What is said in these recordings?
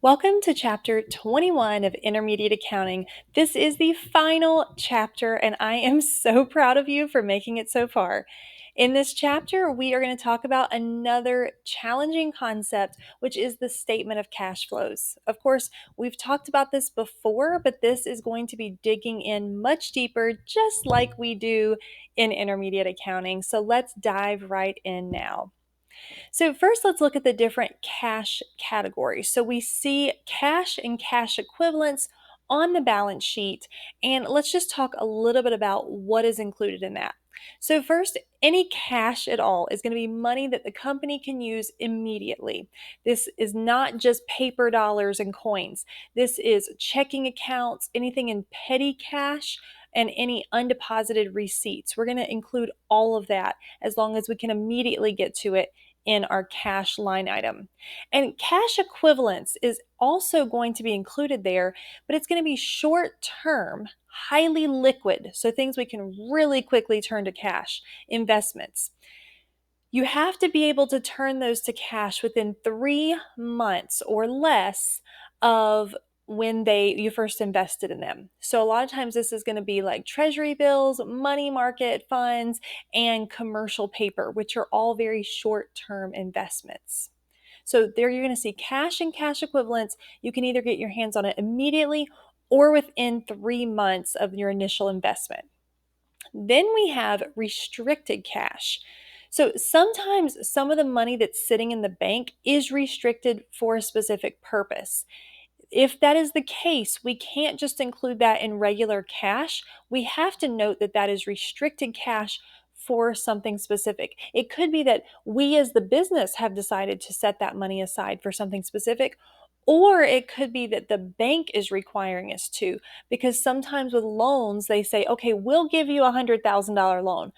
Welcome to chapter 21 of Intermediate Accounting. This is the final chapter, and I am so proud of you for making it so far. In this chapter, we are going to talk about another challenging concept, which is the statement of cash flows. Of course, we've talked about this before, but this is going to be digging in much deeper, just like we do in intermediate accounting. So let's dive right in now. So first, let's look at the different cash categories. So we see cash and cash equivalents on the balance sheet, and let's just talk a little bit about what is included in that. So first, any cash at all is going to be money that the company can use immediately. This is not just paper dollars and coins. This is checking accounts, anything in petty cash, and any undeposited receipts. We're going to include all of that as long as we can immediately get to it in our cash line item. And cash equivalents is also going to be included there, but it's going to be short term, highly liquid, so things we can really quickly turn to cash, investments. You have to be able to turn those to cash within 3 months or less of when you first invested in them. So a lot of times this is going to be like treasury bills, money market funds, and commercial paper, which are all very short-term investments. So there you're going to see cash and cash equivalents. You can either get your hands on it immediately or within 3 months of your initial investment. Then we have restricted cash. So sometimes some of the money that's sitting in the bank is restricted for a specific purpose. If that is the case, we can't just include that in regular cash. We have to note that that is restricted cash for something specific. It could be that we as the business have decided to set that money aside for something specific, or it could be that the bank is requiring us to, because sometimes with loans, they say, okay, we'll give you a $100,000 loan,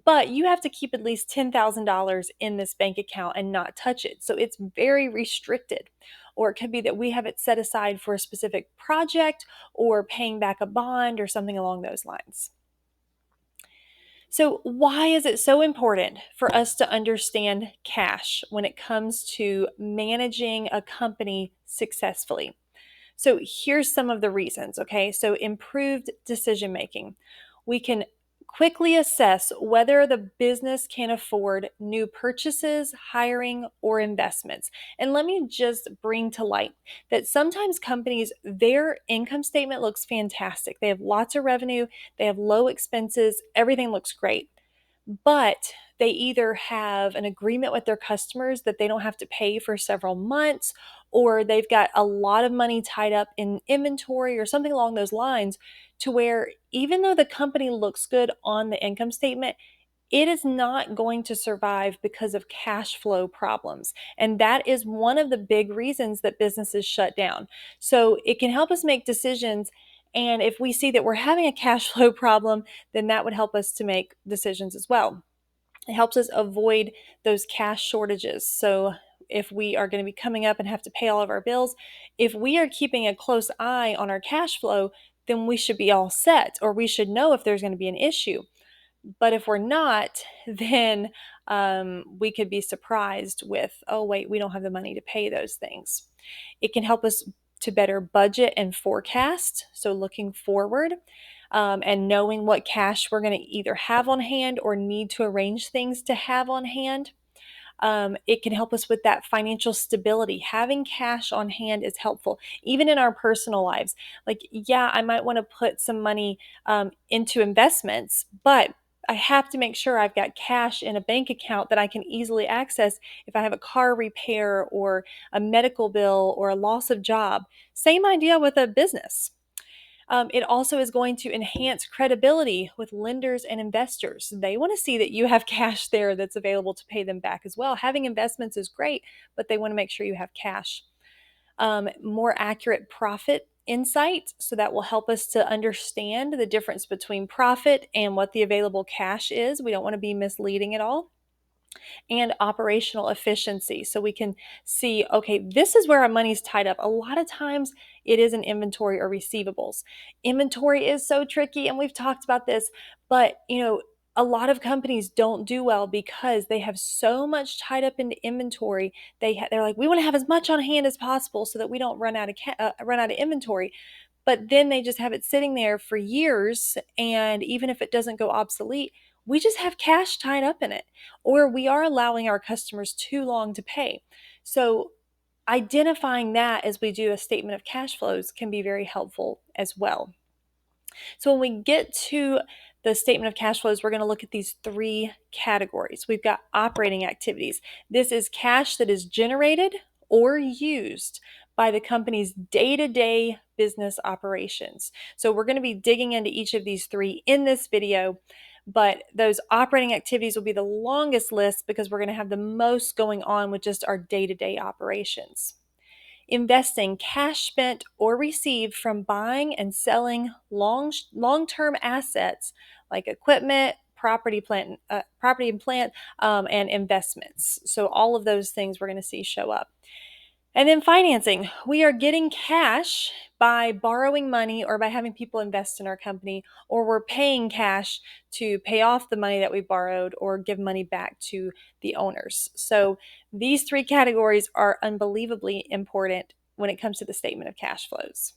but you have to keep at least $10,000 in this bank account and not touch it. So it's very restricted. Or it could be that we have it set aside for a specific project or paying back a bond or something along those lines. So, why is it so important for us to understand cash when it comes to managing a company successfully? So, here's some of the reasons, okay? So, improved decision making. We can quickly assess whether the business can afford new purchases, hiring, or investments. And let me just bring to light that sometimes companies, their income statement looks fantastic. They have lots of revenue, they have low expenses, everything looks great, but they either have an agreement with their customers that they don't have to pay for several months, or they've got a lot of money tied up in inventory or something along those lines, to where even though the company looks good on the income statement, it is not going to survive because of cash flow problems. And that is one of the big reasons that businesses shut down. So it can help us make decisions. And if we see that we're having a cash flow problem, then that would help us to make decisions as well. It helps us avoid those cash shortages. So if we are going to be coming up and have to pay all of our bills, if we are keeping a close eye on our cash flow, then we should be all set, or we should know if there's going to be an issue. But if we're not, then we could be surprised with, oh, wait, we don't have the money to pay those things. It can help us to better budget and forecast. So looking forward and knowing what cash we're going to either have on hand or need to arrange things to have on hand. It can help us with that financial stability. Having cash on hand is helpful, even in our personal lives. Like, yeah, I might want to put some money into investments, but I have to make sure I've got cash in a bank account that I can easily access if I have a car repair or a medical bill or a loss of job. Same idea with a business. It also is going to enhance credibility with lenders and investors. They want to see that you have cash there that's available to pay them back as well. Having investments is great, but they want to make sure you have cash. More accurate profit insight. So that will help us to understand the difference between profit and what the available cash is. We don't want to be misleading at all. And operational efficiency. So we can see, okay, this is where our money's tied up. A lot of times it is in inventory or receivables. Inventory is so tricky, and we've talked about this, but a lot of companies don't do well because they have so much tied up into inventory. They're like, we want to have as much on hand as possible so that we don't run out of inventory. But then they just have it sitting there for years, and even if it doesn't go obsolete, we just have cash tied up in it, or we are allowing our customers too long to pay. So identifying that as we do a statement of cash flows can be very helpful as well. So when we get to the statement of cash flows, we're going to look at these three categories. We've got operating activities. This is cash that is generated or used by the company's day-to-day business operations. So we're going to be digging into each of these three in this video, but those operating activities will be the longest list because we're going to have the most going on with just our day-to-day operations. Investing, cash spent or received from buying and selling long-term assets like equipment, property and plant, and investments. So all of those things we're going to see show up. And then financing, we are getting cash by borrowing money or by having people invest in our company, or we're paying cash to pay off the money that we borrowed or give money back to the owners. So these three categories are unbelievably important when it comes to the statement of cash flows.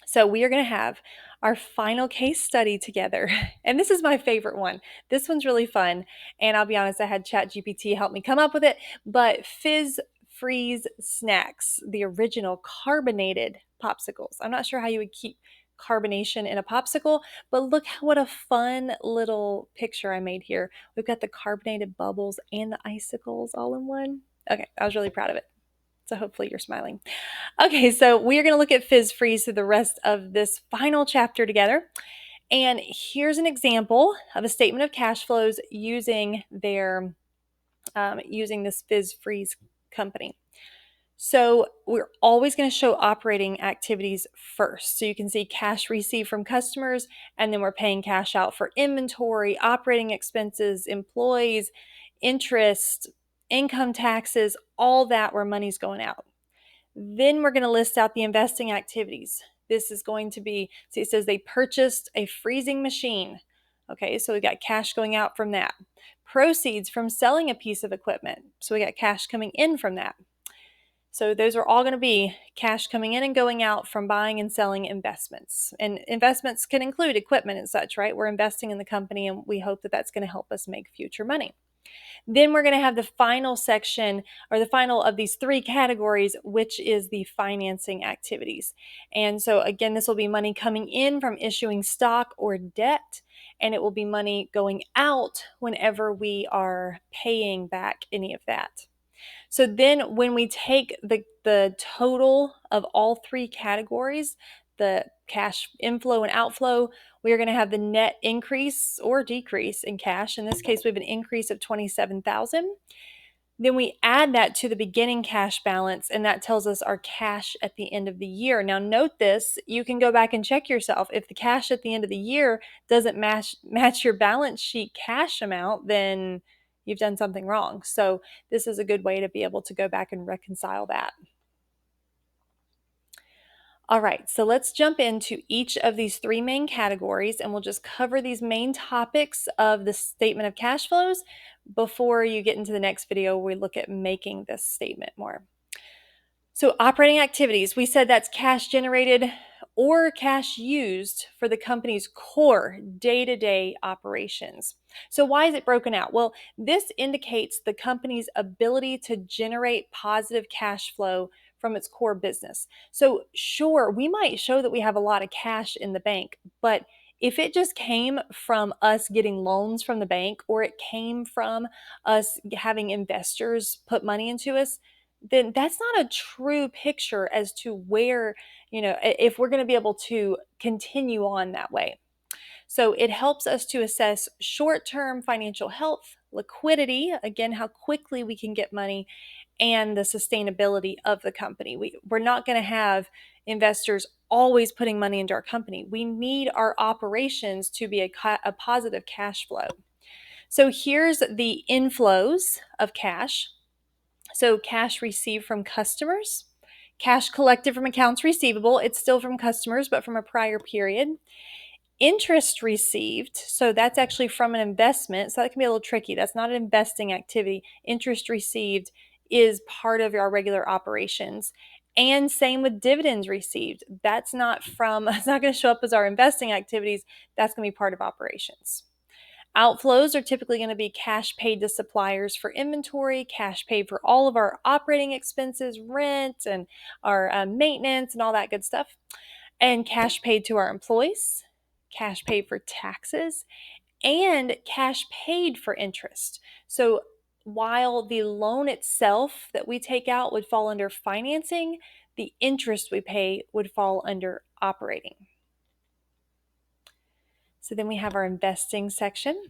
So we are going to have our final case study together. And this is my favorite one. This one's really fun. And I'll be honest, I had ChatGPT help me come up with it. But Fizz Freeze snacks, the original carbonated popsicles. I'm not sure how you would keep carbonation in a popsicle, but look what a fun little picture I made here. We've got the carbonated bubbles and the icicles all in one. Okay, I was really proud of it. So hopefully you're smiling. Okay, so we are going to look at Fizz Freeze through the rest of this final chapter together. And here's an example of a statement of cash flows using using this Fizz Freeze company. So we're always going to show operating activities first. So you can see cash received from customers, and then we're paying cash out for inventory, operating expenses, employees, interest, income taxes, all that where money's going out. Then we're going to list out the investing activities. This is going to be, see, it says they purchased a freezing machine. Okay, so we got cash going out from that. Proceeds from selling a piece of equipment. So we got cash coming in from that. So those are all going to be cash coming in and going out from buying and selling investments. And investments can include equipment and such, right? We're investing in the company and we hope that that's going to help us make future money. Then we're going to have the final section, or the final of these three categories, which is the financing activities. And so again, this will be money coming in from issuing stock or debt, and it will be money going out whenever we are paying back any of that. So then when we take the total of all three categories, the cash inflow and outflow, we are going to have the net increase or decrease in cash. In this case, we have an increase of $27,000. Then we add that to the beginning cash balance, and that tells us our cash at the end of the year. Now, note this, you can go back and check yourself. If the cash at the end of the year doesn't match your balance sheet cash amount, then you've done something wrong. So this is a good way to be able to go back and reconcile that. All right, so let's jump into each of these three main categories, and we'll just cover these main topics of the statement of cash flows before you get into the next video where we look at making this statement more. So operating activities, we said that's cash generated or cash used for the company's core day-to-day operations. So why is it broken out? Well, this indicates the company's ability to generate positive cash flow from its core business. So sure, we might show that we have a lot of cash in the bank, but if it just came from us getting loans from the bank, or it came from us having investors put money into us, then that's not a true picture as to where, if we're going to be able to continue on that way. So it helps us to assess short-term financial health, liquidity, again, how quickly we can get money, and the sustainability of the company. We're not going to have investors always putting money into our company. We need our operations to be a positive cash flow. So here's the inflows of cash. So cash received from customers, cash collected from accounts receivable. It's still from customers, but from a prior period. Interest received, so that's actually from an investment, so that can be a little tricky. That's not an investing activity. Interest received is part of our regular operations. And same with dividends received. That's not it's not going to show up as our investing activities. That's going to be part of operations. Outflows are typically going to be cash paid to suppliers for inventory, cash paid for all of our operating expenses, rent, and our maintenance, and all that good stuff, and cash paid to our employees, cash paid for taxes, and cash paid for interest. So while the loan itself that we take out would fall under financing, the interest we pay would fall under operating. So then we have our investing section.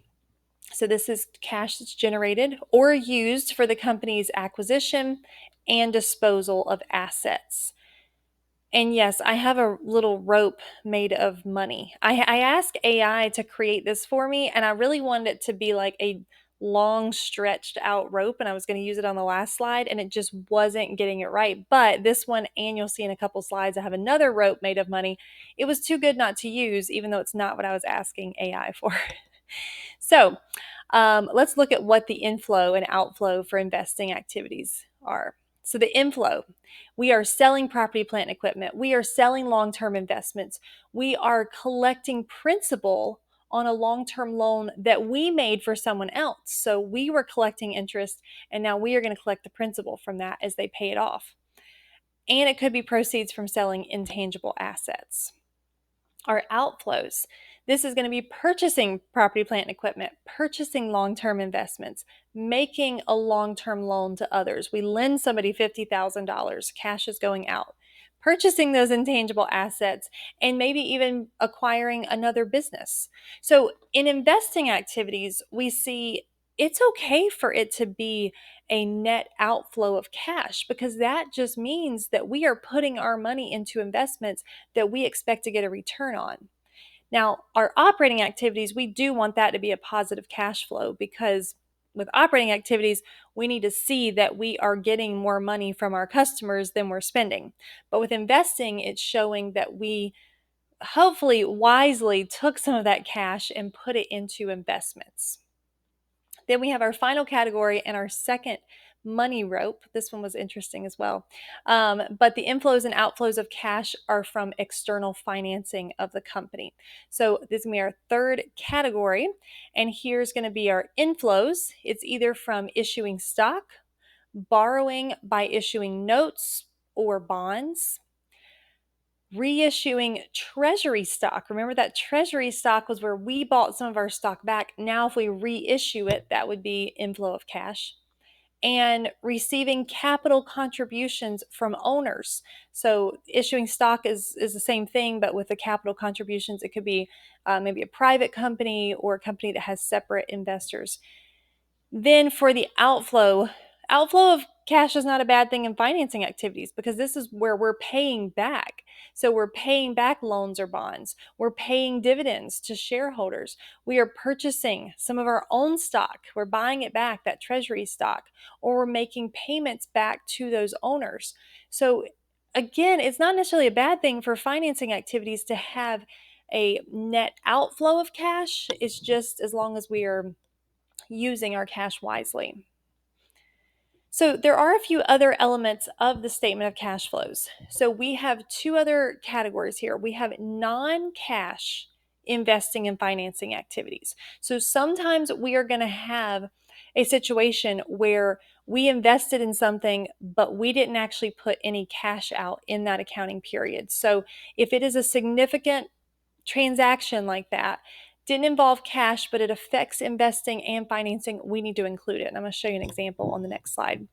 So this is cash that's generated or used for the company's acquisition and disposal of assets. And yes, I have a little rope made of money. I asked AI to create this for me, and I really wanted it to be like a long stretched out rope, and I was going to use it on the last slide, and it just wasn't getting it right. But this one, and you'll see in a couple slides, I have another rope made of money. It was too good not to use, even though it's not what I was asking AI for. So let's look at what the inflow and outflow for investing activities are. So the inflow, we are selling property, plant, and equipment. We are selling long-term investments. We are collecting principal on a long-term loan that we made for someone else. So we were collecting interest, and now we are going to collect the principal from that as they pay it off. And it could be proceeds from selling intangible assets. Our outflows. This is going to be purchasing property, plant, and equipment, purchasing long-term investments, making a long-term loan to others. We lend somebody $50,000, cash is going out. Purchasing those intangible assets and maybe even acquiring another business. So in investing activities, we see it's okay for it to be a net outflow of cash because that just means that we are putting our money into investments that we expect to get a return on. Now, our operating activities, we do want that to be a positive cash flow because with operating activities, we need to see that we are getting more money from our customers than we're spending. But with investing, it's showing that we hopefully wisely took some of that cash and put it into investments. Then we have our final category and our second money rope. This one was interesting as well. But the inflows and outflows of cash are from external financing of the company. So this is going to be our third category. And here's going to be our inflows. It's either from issuing stock, borrowing by issuing notes or bonds, reissuing treasury stock. Remember that treasury stock was where we bought some of our stock back. Now, if we reissue it, that would be inflow of cash. And receiving capital contributions from owners. So issuing stock is the same thing, but with the capital contributions, it could be maybe a private company or a company that has separate investors. Then for the outflow of cash is not a bad thing in financing activities because this is where we're paying back. So we're paying back loans or bonds. We're paying dividends to shareholders. We are purchasing some of our own stock. We're buying it back, that treasury stock, or we're making payments back to those owners. So again, it's not necessarily a bad thing for financing activities to have a net outflow of cash. It's just as long as we are using our cash wisely. So there are a few other elements of the statement of cash flows. So we have two other categories here. We have non-cash investing and financing activities. So sometimes we are going to have a situation where we invested in something, but we didn't actually put any cash out in that accounting period. So if it is a significant transaction like that, didn't involve cash, but it affects investing and financing, we need to include it. And I'm going to show you an example on the next slide.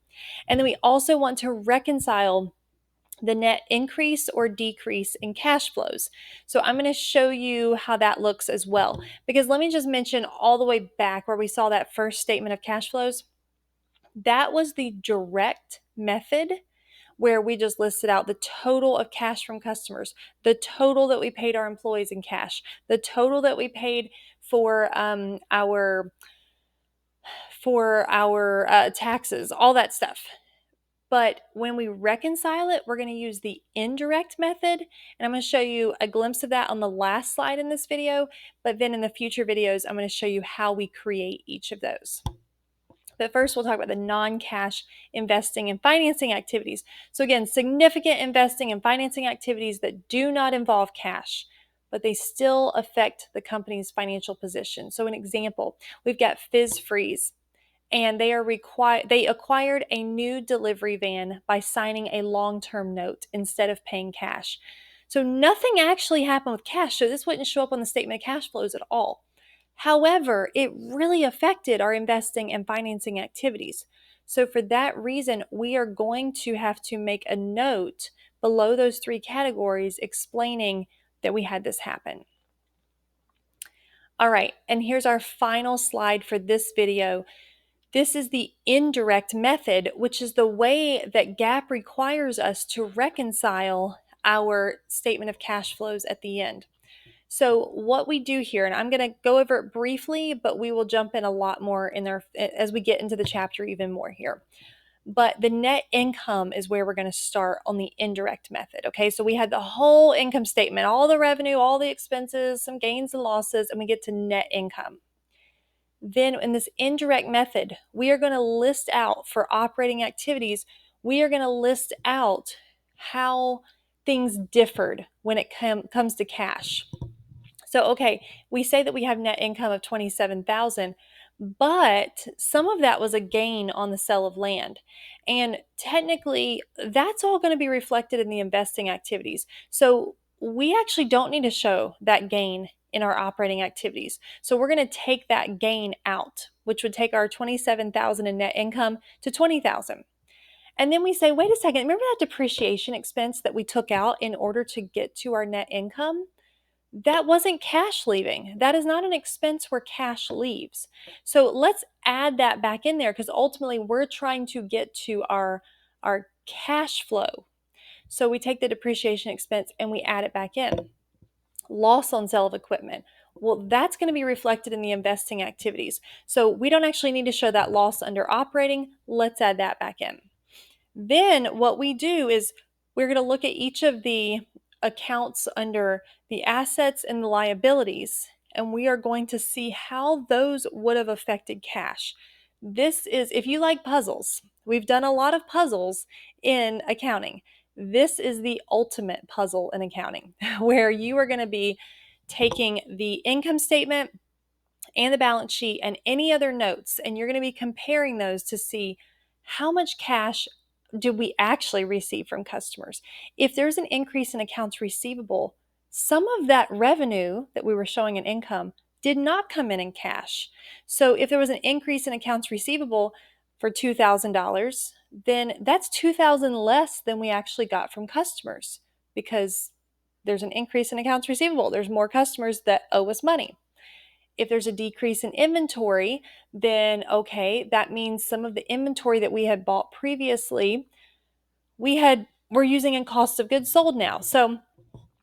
And then we also want to reconcile the net increase or decrease in cash flows. So I'm going to show you how that looks as well. Because let me just mention all the way back where we saw that first statement of cash flows. That was the direct method where we just listed out the total of cash from customers, the total that we paid our employees in cash, the total that we paid for our taxes, all that stuff. But when we reconcile it, we're going to use the indirect method. And I'm going to show you a glimpse of that on the last slide in this video. But then in the future videos, I'm going to show you how we create each of those. But first, we'll talk about the non-cash investing and financing activities. So again, significant investing and financing activities that do not involve cash, but they still affect the company's financial position. So an example, we've got Fizz Freeze, and they acquired a new delivery van by signing a long-term note instead of paying cash. So nothing actually happened with cash, so this wouldn't show up on the statement of cash flows at all. However, it really affected our investing and financing activities. So for that reason, we are going to have to make a note below those three categories explaining that we had this happen. All right, and here's our final slide for this video. This is the indirect method, which is the way that GAAP requires us to reconcile our statement of cash flows at the end. So what we do here, and I'm going to go over it briefly, but we will jump in a lot more in there as we get into the chapter even more here. But the net income is where we're going to start on the indirect method. Okay, so we had the whole income statement, all the revenue, all the expenses, some gains and losses, and we get to net income. Then in this indirect method, we are going to list out for operating activities, we are going to list out how things differed when it comes to cash. So, okay, we say that we have net income of $27,000, but some of that was a gain on the sale of land. And technically, that's all going to be reflected in the investing activities. So we actually don't need to show that gain in our operating activities. So we're going to take that gain out, which would take our $27,000 in net income to $20,000. And then we say, wait a second, remember that depreciation expense that we took out in order to get to our net income? That wasn't cash leaving. That is not an expense where cash leaves. So let's add that back in there, because ultimately we're trying to get to our cash flow. So we take the depreciation expense and we add it back in. Loss on sale of equipment. Well, that's going to be reflected in the investing activities. So we don't actually need to show that loss under operating. Let's add that back in. Then what we do is we're going to look at each of the accounts under the assets and the liabilities, and we are going to see how those would have affected cash. This is, if you like puzzles, we've done a lot of puzzles in accounting. This is the ultimate puzzle in accounting, where you are going to be taking the income statement and the balance sheet and any other notes, and you're going to be comparing those to see how much cash did we actually receive from customers. If there's an increase in accounts receivable, some of that revenue that we were showing in income did not come in cash. So if there was an increase in accounts receivable for $2,000, then that's $2,000 less than we actually got from customers, because there's an increase in accounts receivable. There's more customers that owe us money. If there's a decrease in inventory, then okay, that means some of the inventory that we had bought previously, we're using in cost of goods sold now. So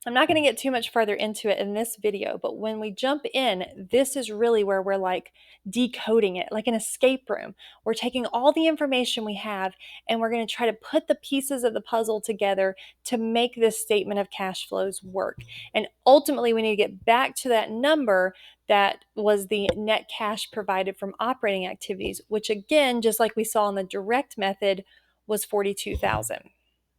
I'm not going to get too much further into it in this video, but when we jump in, this is really where we're like decoding it, like an escape room. We're taking all the information we have and we're going to try to put the pieces of the puzzle together to make this statement of cash flows work. And ultimately, we need to get back to that number that was the net cash provided from operating activities, which again, just like we saw in the direct method, was $42,000.